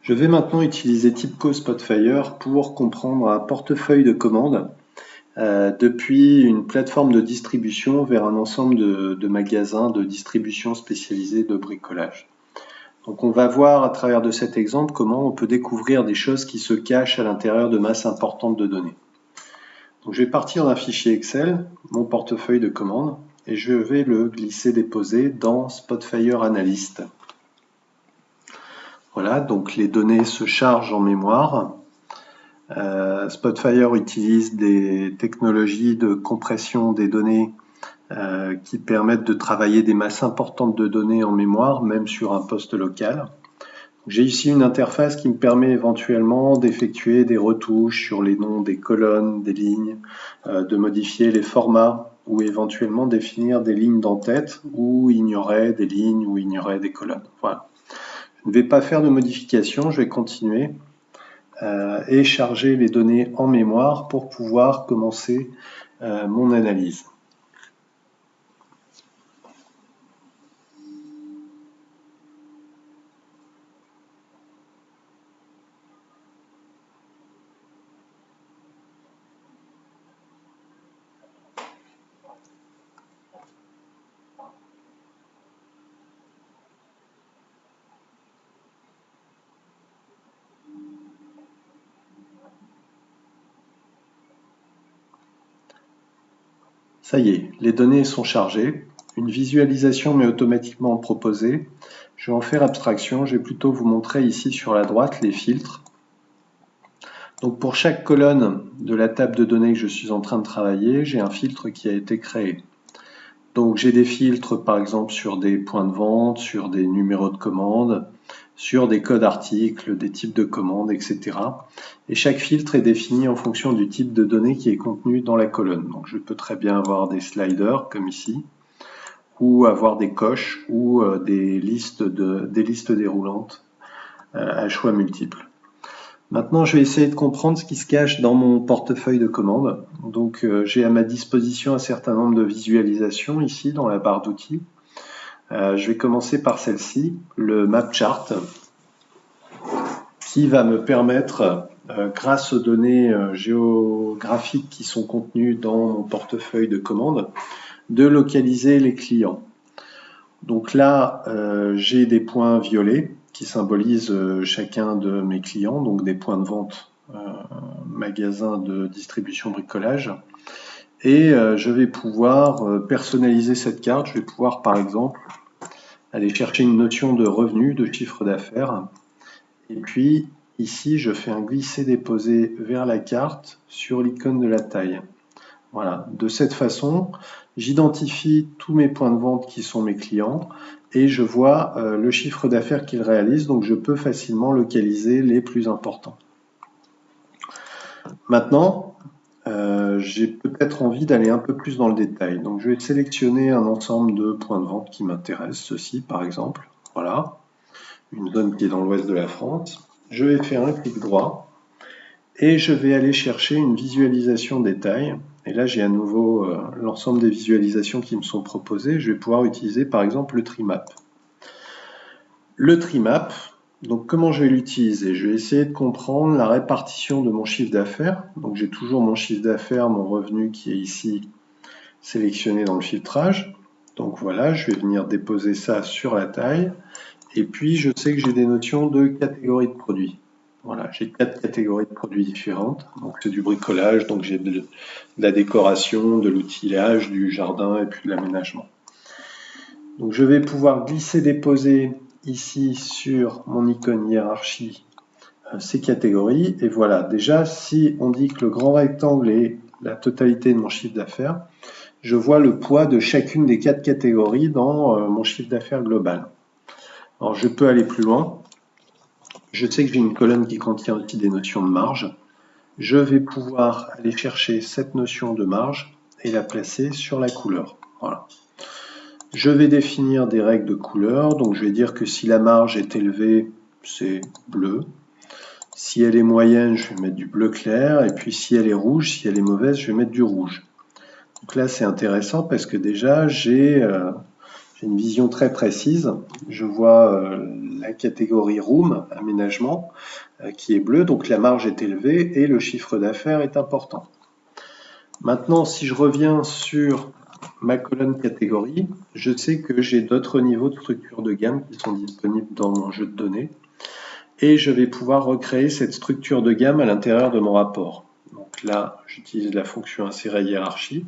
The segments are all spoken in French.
Je vais maintenant utiliser TIBCO Spotfire pour comprendre un portefeuille de commandes depuis une plateforme de distribution vers un ensemble de magasins de distribution spécialisés de bricolage. Donc on va voir à travers de cet exemple comment on peut découvrir des choses qui se cachent à l'intérieur de masses importantes de données. Donc je vais partir d'un fichier Excel, mon portefeuille de commandes, et je vais le glisser-déposer dans Spotfire Analyst. Voilà, donc les données se chargent en mémoire. Spotfire utilise des technologies de compression des données qui permettent de travailler des masses importantes de données en mémoire, même sur un poste local. J'ai ici une interface qui me permet éventuellement d'effectuer des retouches sur les noms des colonnes, des lignes, de modifier les formats ou éventuellement définir des lignes d'en-tête où il y aurait des lignes, où il y aurait des colonnes. Voilà. Je ne vais pas faire de modification, je vais continuer et charger les données en mémoire pour pouvoir commencer mon analyse. Ça y est, les données sont chargées. Une visualisation m'est automatiquement proposée. Je vais en faire abstraction. Je vais plutôt vous montrer ici sur la droite les filtres. Donc pour chaque colonne de la table de données que je suis en train de travailler, j'ai un filtre qui a été créé. Donc j'ai des filtres par exemple sur des points de vente, sur des numéros de commande, sur des codes articles, des types de commandes, etc. Et chaque filtre est défini en fonction du type de données qui est contenu dans la colonne. Donc je peux très bien avoir des sliders comme ici, ou avoir des coches ou des listes déroulantes à choix multiples. Maintenant, je vais essayer de comprendre ce qui se cache dans mon portefeuille de commandes. Donc, j'ai à ma disposition un certain nombre de visualisations ici dans la barre d'outils. Je vais commencer par celle-ci, le map chart, qui va me permettre, grâce aux données géographiques qui sont contenues dans mon portefeuille de commandes, de localiser les clients. Donc là, j'ai des points violets qui symbolisent chacun de mes clients, donc des points de vente, magasins de distribution bricolage. Et je vais pouvoir personnaliser cette carte. Je vais pouvoir, par exemple, aller chercher une notion de revenu, de chiffre d'affaires. Et puis, ici, je fais un glisser-déposer vers la carte sur l'icône de la taille. Voilà, de cette façon, j'identifie tous mes points de vente qui sont mes clients et je vois le chiffre d'affaires qu'ils réalisent, donc je peux facilement localiser les plus importants. Maintenant, j'ai peut-être envie d'aller un peu plus dans le détail. Donc je vais sélectionner un ensemble de points de vente qui m'intéressent, ceci par exemple, voilà, une zone qui est dans l'ouest de la France. Je vais faire un clic droit et je vais aller chercher une visualisation détail. Et là, j'ai à nouveau l'ensemble des visualisations qui me sont proposées. Je vais pouvoir utiliser par exemple le Trimap. Le Trimap, donc comment je vais l'utiliser? Je vais essayer de comprendre la répartition de mon chiffre d'affaires. Donc j'ai toujours mon chiffre d'affaires, mon revenu qui est ici sélectionné dans le filtrage. Donc voilà, je vais venir déposer ça sur la taille. Et puis je sais que j'ai des notions de catégories de produits. Voilà, j'ai 4 catégories de produits différentes. Donc c'est du bricolage, donc j'ai de la décoration, de l'outillage, du jardin et puis de l'aménagement. Donc je vais pouvoir glisser-déposer ici sur mon icône hiérarchie ces catégories. Et voilà, déjà si on dit que le grand rectangle est la totalité de mon chiffre d'affaires, je vois le poids de chacune des 4 catégories dans mon chiffre d'affaires global. Alors je peux aller plus loin. Je sais que j'ai une colonne qui contient aussi des notions de marge. Je vais pouvoir aller chercher cette notion de marge et la placer sur la couleur. Voilà. Je vais définir des règles de couleur. Donc je vais dire que si la marge est élevée, c'est bleu. Si elle est moyenne, je vais mettre du bleu clair. Et puis si elle est rouge, si elle est mauvaise, je vais mettre du rouge. Donc là, c'est intéressant parce que déjà, j'ai une vision très précise. Je vois la catégorie Room, aménagement, qui est bleue, donc la marge est élevée et le chiffre d'affaires est important. Maintenant, si je reviens sur ma colonne catégorie, je sais que j'ai d'autres niveaux de structure de gamme qui sont disponibles dans mon jeu de données et je vais pouvoir recréer cette structure de gamme à l'intérieur de mon rapport. Donc là, j'utilise la fonction insérer hiérarchie.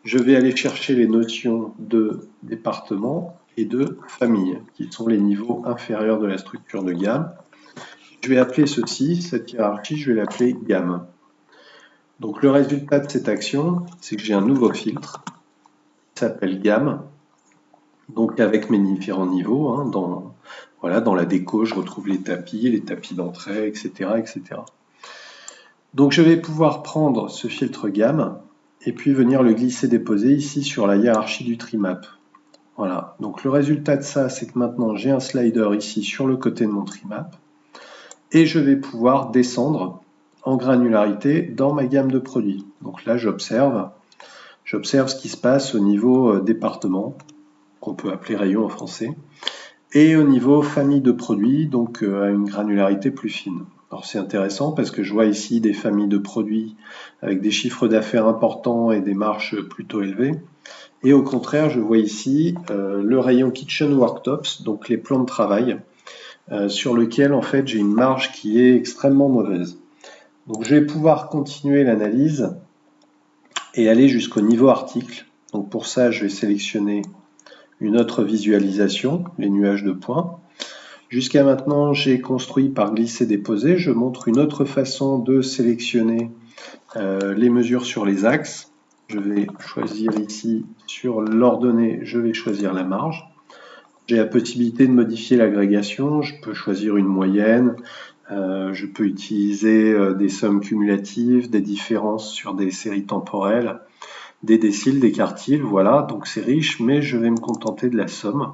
Je vais aller chercher les notions de département et de famille, qui sont les niveaux inférieurs de la structure de gamme. Je vais appeler ceci, cette hiérarchie, je vais l'appeler gamme. Donc le résultat de cette action, c'est que j'ai un nouveau filtre qui s'appelle gamme, donc avec mes différents niveaux. Hein, dans la déco, je retrouve les tapis d'entrée, etc., etc. Donc je vais pouvoir prendre ce filtre gamme et puis venir le glisser-déposer ici sur la hiérarchie du trimap. Voilà, donc le résultat de ça, c'est que maintenant j'ai un slider ici sur le côté de mon trimap et je vais pouvoir descendre en granularité dans ma gamme de produits. Donc là, j'observe ce qui se passe au niveau département, qu'on peut appeler rayon en français, et au niveau famille de produits, donc à une granularité plus fine. Alors c'est intéressant parce que je vois ici des familles de produits avec des chiffres d'affaires importants et des marges plutôt élevées. Et au contraire, je vois ici le rayon Kitchen Worktops, donc les plans de travail, sur lequel en fait j'ai une marge qui est extrêmement mauvaise. Donc je vais pouvoir continuer l'analyse et aller jusqu'au niveau article. Donc pour ça, je vais sélectionner une autre visualisation, les nuages de points. Jusqu'à maintenant, j'ai construit par glisser-déposer. Je montre une autre façon de sélectionner les mesures sur les axes. Je vais choisir ici, sur l'ordonnée, je vais choisir la marge. J'ai la possibilité de modifier l'agrégation. Je peux choisir une moyenne. Je peux utiliser des sommes cumulatives, des différences sur des séries temporelles, des déciles, des quartiles. Voilà, donc c'est riche, mais je vais me contenter de la somme.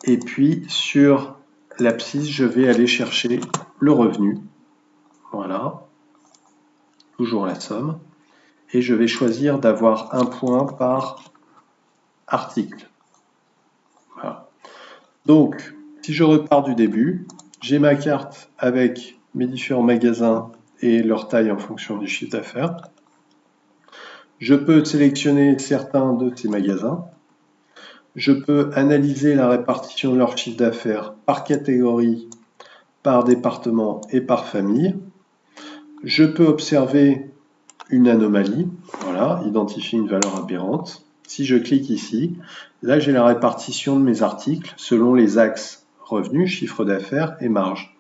Et puis sur l'abscisse, je vais aller chercher le revenu. Voilà, toujours la somme. Et je vais choisir d'avoir un point par article. Voilà. Donc, si je repars du début, j'ai ma carte avec mes différents magasins et leur taille en fonction du chiffre d'affaires. Je peux sélectionner certains de ces magasins. Je peux analyser la répartition de leur chiffre d'affaires par catégorie, par département et par famille. Je peux observer une anomalie, voilà, identifier une valeur aberrante. Si je clique ici, là j'ai la répartition de mes articles selon les axes revenus, chiffre d'affaires et marge.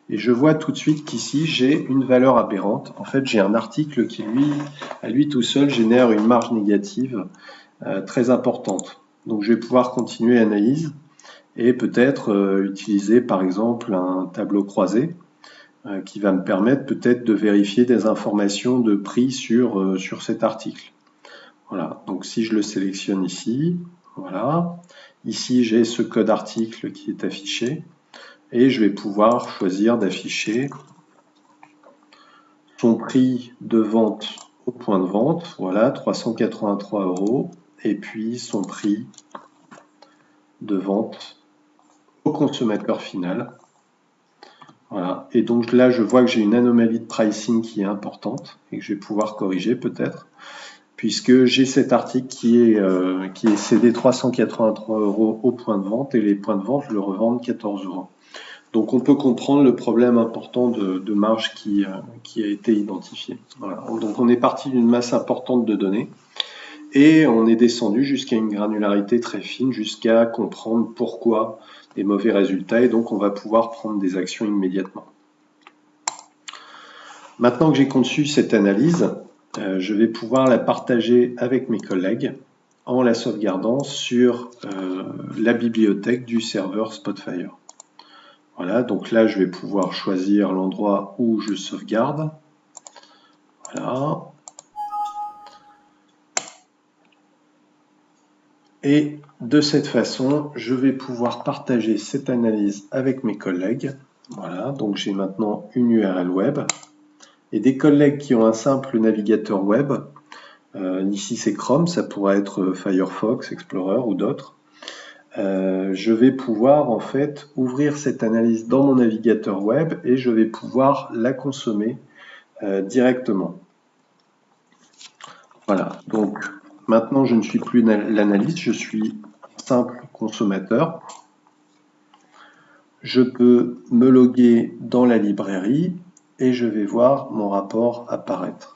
Et je vois tout de suite qu'ici j'ai une valeur aberrante. En fait, j'ai un article qui, à lui tout seul, génère une marge négative très importante. Donc je vais pouvoir continuer l'analyse et peut-être utiliser par exemple un tableau croisé qui va me permettre peut-être de vérifier des informations de prix sur cet article. Voilà, donc si je le sélectionne ici, voilà, ici j'ai ce code article qui est affiché et je vais pouvoir choisir d'afficher son prix de vente au point de vente, voilà, 383 €, et puis son prix de vente au consommateur final. Voilà. Et donc là, je vois que j'ai une anomalie de pricing qui est importante et que je vais pouvoir corriger peut-être, puisque j'ai cet article qui est cédé 383 € au point de vente et les points de vente le revendent 14 €. Donc on peut comprendre le problème important de marge qui a été identifié. Voilà. Donc on est parti d'une masse importante de données et on est descendu jusqu'à une granularité très fine, jusqu'à comprendre pourquoi des mauvais résultats, et donc on va pouvoir prendre des actions immédiatement. Maintenant que j'ai conçu cette analyse, je vais pouvoir la partager avec mes collègues en la sauvegardant sur la bibliothèque du serveur Spotfire. Voilà, donc là je vais pouvoir choisir l'endroit où je sauvegarde. Voilà. Et de cette façon, je vais pouvoir partager cette analyse avec mes collègues. Voilà, donc j'ai maintenant une URL web. Et des collègues qui ont un simple navigateur web, ici c'est Chrome, ça pourrait être Firefox, Explorer ou d'autres, je vais pouvoir en fait ouvrir cette analyse dans mon navigateur web et je vais pouvoir la consommer directement. Voilà, donc maintenant je ne suis plus l'analyste, je suis simple consommateur. Je peux me loguer dans la librairie et je vais voir mon rapport apparaître.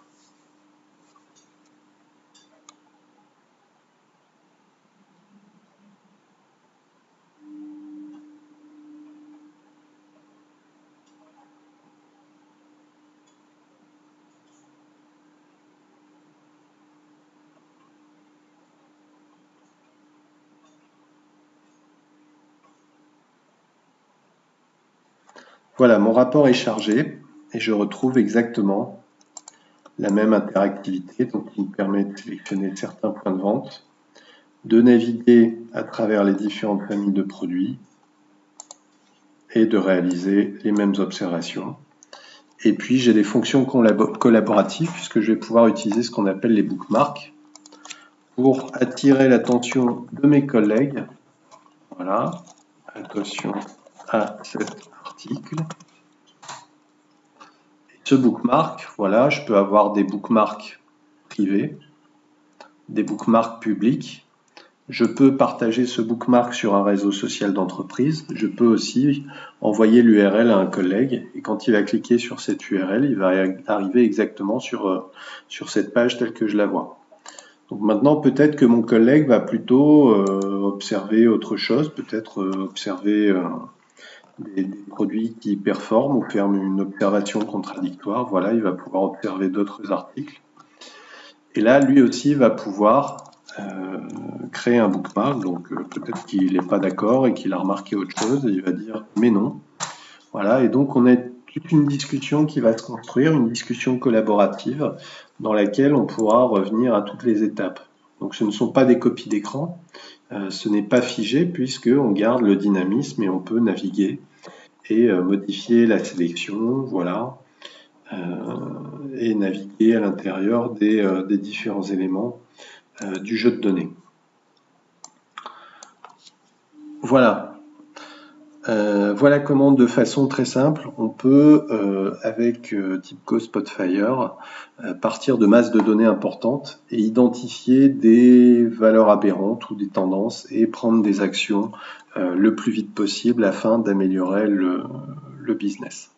Voilà, mon rapport est chargé et je retrouve exactement la même interactivité, donc qui me permet de sélectionner certains points de vente, de naviguer à travers les différentes familles de produits et de réaliser les mêmes observations. Et puis j'ai des fonctions collaboratives puisque je vais pouvoir utiliser ce qu'on appelle les bookmarks pour attirer l'attention de mes collègues. Voilà, attention à cet article. Ce bookmark, voilà, je peux avoir des bookmarks privés, des bookmarks publics. Je peux partager ce bookmark sur un réseau social d'entreprise. Je peux aussi envoyer l'URL à un collègue et quand il va cliquer sur cette URL, il va arriver exactement sur cette page telle que je la vois. Donc maintenant, peut-être que mon collègue va plutôt observer autre chose, peut-être observer des produits qui performent ou faire une observation contradictoire. Voilà, il va pouvoir observer d'autres articles. Et là, lui aussi va pouvoir créer un bookmark. Donc peut-être qu'il n'est pas d'accord et qu'il a remarqué autre chose et il va dire mais non. Voilà, et donc on a toute une discussion qui va se construire, une discussion collaborative dans laquelle on pourra revenir à toutes les étapes. Donc ce ne sont pas des copies d'écran, ce n'est pas figé puisqu'on garde le dynamisme et on peut naviguer et modifier la sélection, voilà, et naviguer à l'intérieur des différents éléments du jeu de données. Voilà. Voilà comment, de façon très simple, on peut, avec TIBCO Spotfire, partir de masses de données importantes et identifier des valeurs aberrantes ou des tendances et prendre des actions le plus vite possible afin d'améliorer le business.